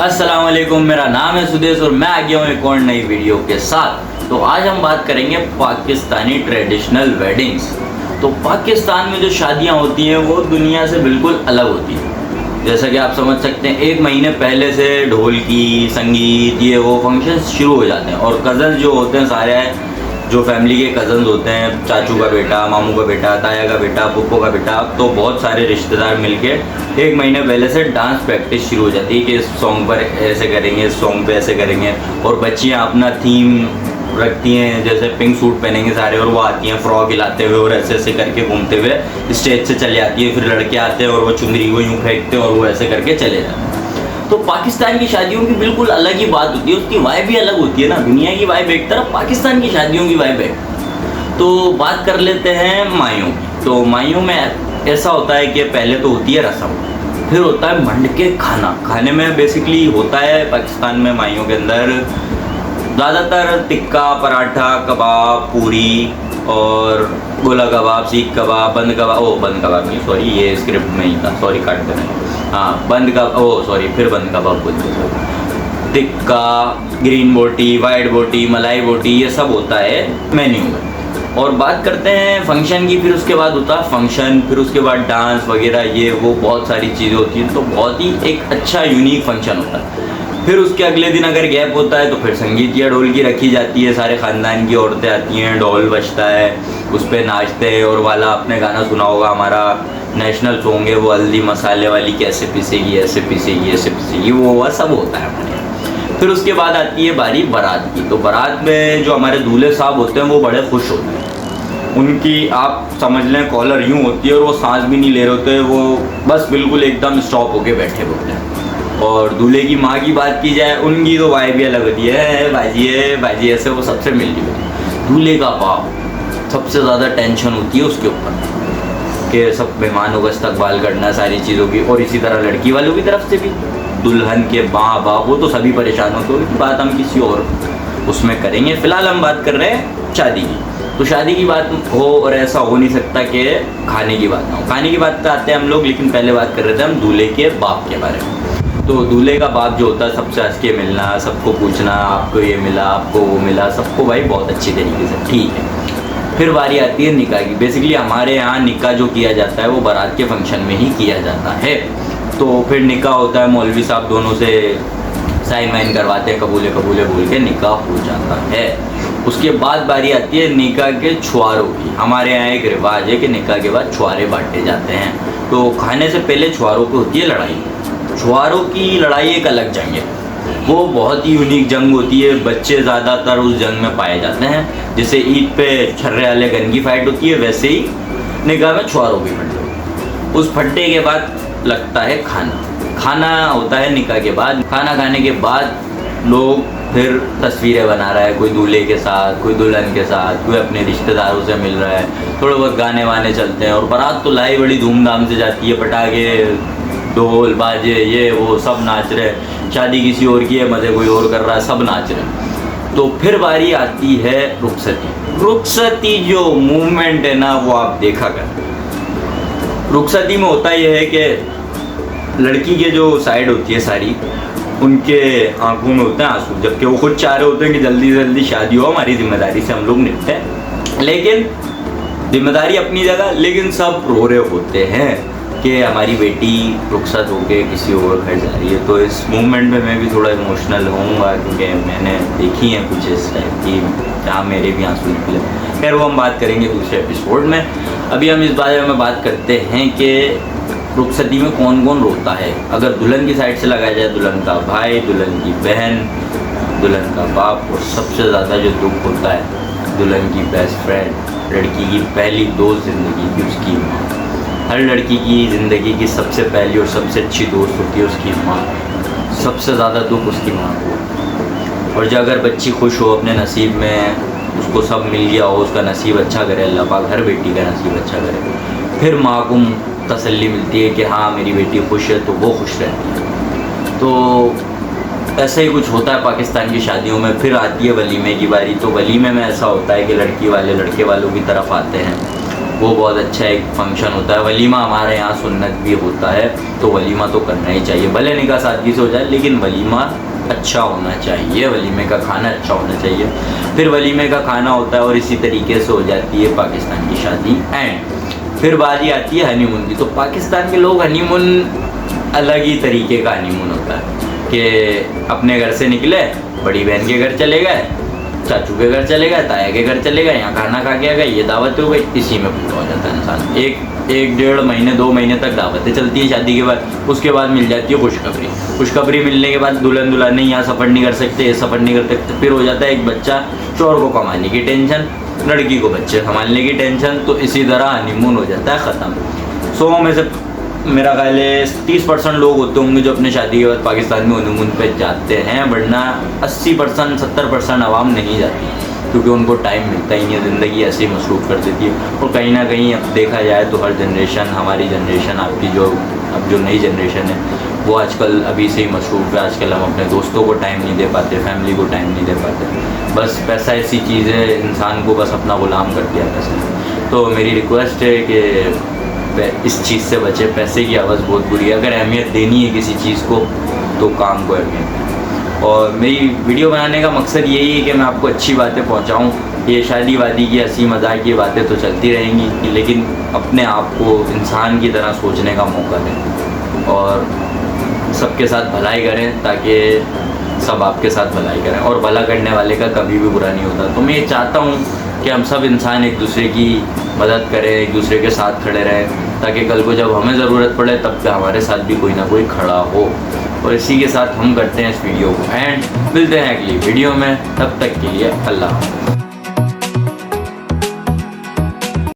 अस्सलाम वालेकुम, मेरा नाम है सुदेश और मैं आ गया हूँ एक और नई वीडियो के साथ। तो आज हम बात करेंगे पाकिस्तानी ट्रेडिशनल वेडिंग्स। तो पाकिस्तान में जो शादियाँ होती हैं वो दुनिया से बिल्कुल अलग होती हैं। जैसा कि आप समझ सकते हैं, एक महीने पहले से ढोलकी, संगीत, ये वो फंक्शंस शुरू हो जाते हैं और कज़न जो होते हैं सारे जो फैमिली के कज़न्स होते हैं, चाचू का बेटा, मामू का बेटा, ताया का बेटा, पुप्पो का बेटा, तो बहुत सारे रिश्तेदार मिलके एक महीने पहले से डांस प्रैक्टिस शुरू हो जाती है कि इस सॉन्ग पर ऐसे करेंगे, इस सॉन्ग पे ऐसे करेंगे। और बच्चियाँ अपना थीम रखती हैं, जैसे पिंक सूट पहनेंगे सारे और वो आती हैं फ्रॉक हिलाते हुए और ऐसे ऐसे करके घूमते हुए स्टेज से चले आती है। फिर लड़के आते हैं और वो चुनरी को यूँ फेंकते हैं और वो ऐसे करके चले जाते हैं। तो पाकिस्तान की शादियों की बिल्कुल अलग ही बात होती है, उसकी वाइब भी अलग होती है ना। दुनिया की वाइब एक तरफ, पाकिस्तान की शादियों की वाइब एक। तो बात कर लेते हैं माइयों की। तो माइयों में ऐसा होता है कि पहले तो होती है रस्म, फिर होता है मंड के खाना। खाने में बेसिकली होता है पाकिस्तान में माइयों के अंदर ज़्यादातर टिक्का, पराठा, कबाब, पूरी और गोला कबाब, सीख कबाब, बंद कबाब नहीं, सॉरी ये स्क्रिप्ट में ही था, सॉरी काट देना। हाँ, फिर बंद कबाब बोलते हैं। टिक्का, ग्रीन बोटी, वाइट बोटी, मलाई बोटी, ये सब होता है मेन्यू में। और बात करते हैं फंक्शन की, फिर उसके बाद होता है फंक्शन, फिर उसके बाद डांस वगैरह, ये वो बहुत सारी चीज़ें होती हैं। तो बहुत ही एक अच्छा यूनिक फंक्शन होता है। फिर उसके अगले दिन अगर गैप होता है तो फिर संगीत या ढोल की रखी जाती है। सारे ख़ानदान की औरतें आती हैं, ढोल बजता है, उस पर नाचते हैं। और वाला आपने गाना सुना होगा, हमारा नेशनल सॉन्ग है वो, हल्दी मसाले वाली, कैसे पीसेगी, ऐसे पीसेगी, ऐसे पीसेगी, वो सब होता है हमारे यहाँ। फिर उसके बाद आती है बारी बारात की। तो बारात में जो हमारे दूल्हे साहब होते हैं वो बड़े खुश होते हैं। उनकी आप समझ लें कॉलर यूँ होती है और वो सांस भी नहीं ले रहे होते, वो बस बिल्कुल एकदम स्टॉप होके बैठे होते हैं। और दूल्हे की माँ की बात की जाए, उनकी तो वाइब भी अलग होती है, बाजी ऐसे वो सबसे मिलती है। दूल्हे का बाप, सबसे ज़्यादा टेंशन होती है उसके ऊपर कि सब मेहमानों का इस्तकबाल करना, सारी चीज़ों की। और इसी तरह लड़की वालों की तरफ से भी दुल्हन के माँ बाप, वो तो सभी परेशान होते हैं। बात हम किसी और उसमें करेंगे। फ़िलहाल हम बात कर रहे हैं शादी की। तो शादी की बात हो और ऐसा हो नहीं सकता कि खाने की बात ना हो। खाने की बात पे आते हैं हम लोग, लेकिन पहले बात कर रहे थे हम दूल्हे के बाप के बारे में। तो दूल्हे का बाप जो होता है, सबसे हंस के मिलना, सबको पूछना, आपको ये मिला, आपको वो मिला, सबको भाई बहुत अच्छी तरीके से, ठीक है। फिर बारी आती है निकाह की। बेसिकली हमारे यहाँ निकाह जो किया जाता है वो बारात के फंक्शन में ही किया जाता है। तो फिर निकाह होता है, मौलवी साहब दोनों से साइन वाइन करवाते हैं, कबूले कबूले बोल के निकाह हो जाता है। उसके बाद बारी आती है निकाह के छुआरों की। हमारे यहाँ एक रिवाज है कि निकाह के बाद छुआरे बांटे जाते हैं। तो खाने से पहले छुआरों की होती है लड़ाई। छुआरों की लड़ाई एक अलग जंग है, वो बहुत ही यूनिक जंग होती है। बच्चे ज़्यादातर उस जंग में पाए जाते हैं। जैसे ईद पे छर्रे वाले गन की फाइट होती है, वैसे ही निकाह में छुआरों की फाइट। उस फट्टे के बाद लगता है खाना। खाना होता है निकाह के बाद। खाना खाने के बाद लोग फिर तस्वीरें बना रहा है, कोई दूल्हे के साथ, कोई दुल्हन के साथ, कोई अपने रिश्तेदारों से मिल रहा है। थोड़े बहुत गाने वाने चलते हैं और बारात तो लाई बड़ी धूमधाम से जाती है। पटाखे, ढोल बाजे, ये वो सब नाच रहे। शादी किसी और की है, मज़े कोई और कर रहा है, सब नाच रहे। तो फिर बारी आती है रुखसती। रुखसती जो मूवमेंट है ना, वो आप देखा कर। रुखसती में होता यह है कि लड़की के जो साइड होती है सारी, उनके आंखों में होते हैं आंसू, जबकि वो खुद चाह रहे होते हैं कि जल्दी से जल्दी शादी हो, हमारी जिम्मेदारी से हम लोग निपटें। लेकिन जिम्मेदारी अपनी जगह, लेकिन सब रो रहे होते हैं कि हमारी बेटी रुखसत होके किसी और घर जा रही है। तो इस मूवमेंट में मैं भी थोड़ा इमोशनल होऊंगा, क्योंकि मैंने देखी हैं कुछ इस टाइप की जहाँ मेरे भी आंसू निकले। खैर वो हम बात करेंगे दूसरे एपिसोड में। अभी हम इस बारे में बात करते हैं कि रुखसती में कौन कौन रोता है। अगर दुल्हन की साइड से लगाया जाए, दुल्हन का भाई, दुल्हन की बहन, दुल्हन का बाप, और सबसे ज़्यादा जो दुख होता है दुल्हन की बेस्ट फ्रेंड, लड़की की पहली दोस्त ज़िंदगी की, उसकी माँ। हर लड़की की ज़िंदगी की सबसे पहली और सबसे अच्छी दोस्त होती है उसकी माँ। सबसे ज़्यादा दुख उसकी माँ को। और जो अगर बच्ची खुश हो अपने नसीब में, उसको सब मिल गया हो, उसका नसीब अच्छा करे अल्लाह पाक, हर बेटी का नसीब अच्छा करे, फिर माँ को तसल्ली मिलती है कि हाँ मेरी बेटी खुश है, तो वो खुश रहती है। तो ऐसा ही कुछ होता है पाकिस्तान की शादियों में। फिर आती है वलीमे की बारी। तो वलीमे में ऐसा होता है कि लड़की वाले लड़के वालों की तरफ आते हैं, वो बहुत अच्छा एक फंक्शन होता है। वलीमा हमारे यहाँ सुन्नत भी होता है, तो वलीमा तो करना ही चाहिए, भले निकाह सादगी से हो जाए लेकिन वलीमा अच्छा होना चाहिए, वलीमे का खाना अच्छा होना चाहिए। फिर वलीमे का खाना होता है और इसी तरीके से हो जाती है पाकिस्तान की शादी। एंड फिर बारी आती है हनीमून की। तो पाकिस्तान के लोग हनीमून अलग ही तरीके का हनीमून होता है कि अपने घर से निकले, बड़ी बहन के घर चले गए, चाचू के घर चले गए, ताया के घर चले गए, यहाँ खाना खा के आ गए, ये दावत हो गई, इसी में पूरा हो जाता है इंसान। एक डेढ़ महीने 2 महीने तक दावतें चलती हैं शादी के बाद। उसके बाद मिल जाती है खुशखबरी। खुशखबरी मिलने के बाद दुल्हन दुल्हन नहीं यहाँ सफ़र नहीं कर सकते, ये सफ़र नहीं कर सकते। फिर हो जाता है एक बच्चा, चोर को कमाने की टेंशन, लड़की को बच्चे संभालने की टेंशन। तो इसी तरह हनीमून हो जाता है ख़त्म। 100 में से मेरा ख्याल है 30% लोग होते होंगे जो अपने शादी के बाद पाकिस्तान में हनीमून पे जाते हैं, वरना 80% 70% आवाम नहीं जाती, क्योंकि उनको टाइम मिलता ही नहीं है, ज़िंदगी ऐसे ही मसरूफ़ कर देती है। और कहीं ना कहीं अब देखा जाए तो हर जनरेशन, हमारी जनरेशन, आपकी अब जो नई जनरेशन है वो आजकल अभी से ही मसरूफ़ है। आजकल हम अपने दोस्तों को टाइम नहीं दे पाते, फैमिली को टाइम नहीं दे पाते। बस पैसा ऐसी चीज़ है, इंसान को बस अपना गुलाम कर दिया पैसे। तो मेरी रिक्वेस्ट है कि इस चीज़ से बचे। पैसे की आवाज़ बहुत बुरी है, अगर अहमियत देनी है किसी चीज़ को तो काम को अहमियत दें। और मेरी वीडियो बनाने का मकसद यही है कि मैं आपको अच्छी बातें पहुंचाऊं। ये शादी वादी की हंसी मजाक की बातें तो चलती रहेंगी, लेकिन अपने आप को इंसान की तरह सोचने का मौका दें और सबके साथ भलाई करें, ताकि सब आपके साथ भलाई करें। और भला करने वाले का कभी भी बुरा नहीं होता। तो मैं ये चाहता हूँ कि हम सब इंसान एक दूसरे की मदद करें, एक दूसरे के साथ खड़े रहें, ताकि कल को जब हमें ज़रूरत पड़े तब पे हमारे साथ भी कोई ना कोई खड़ा हो। और इसी के साथ हम करते हैं इस वीडियो को एंड मिलते हैं अगली वीडियो में। तब तक के लिए अल्लाह।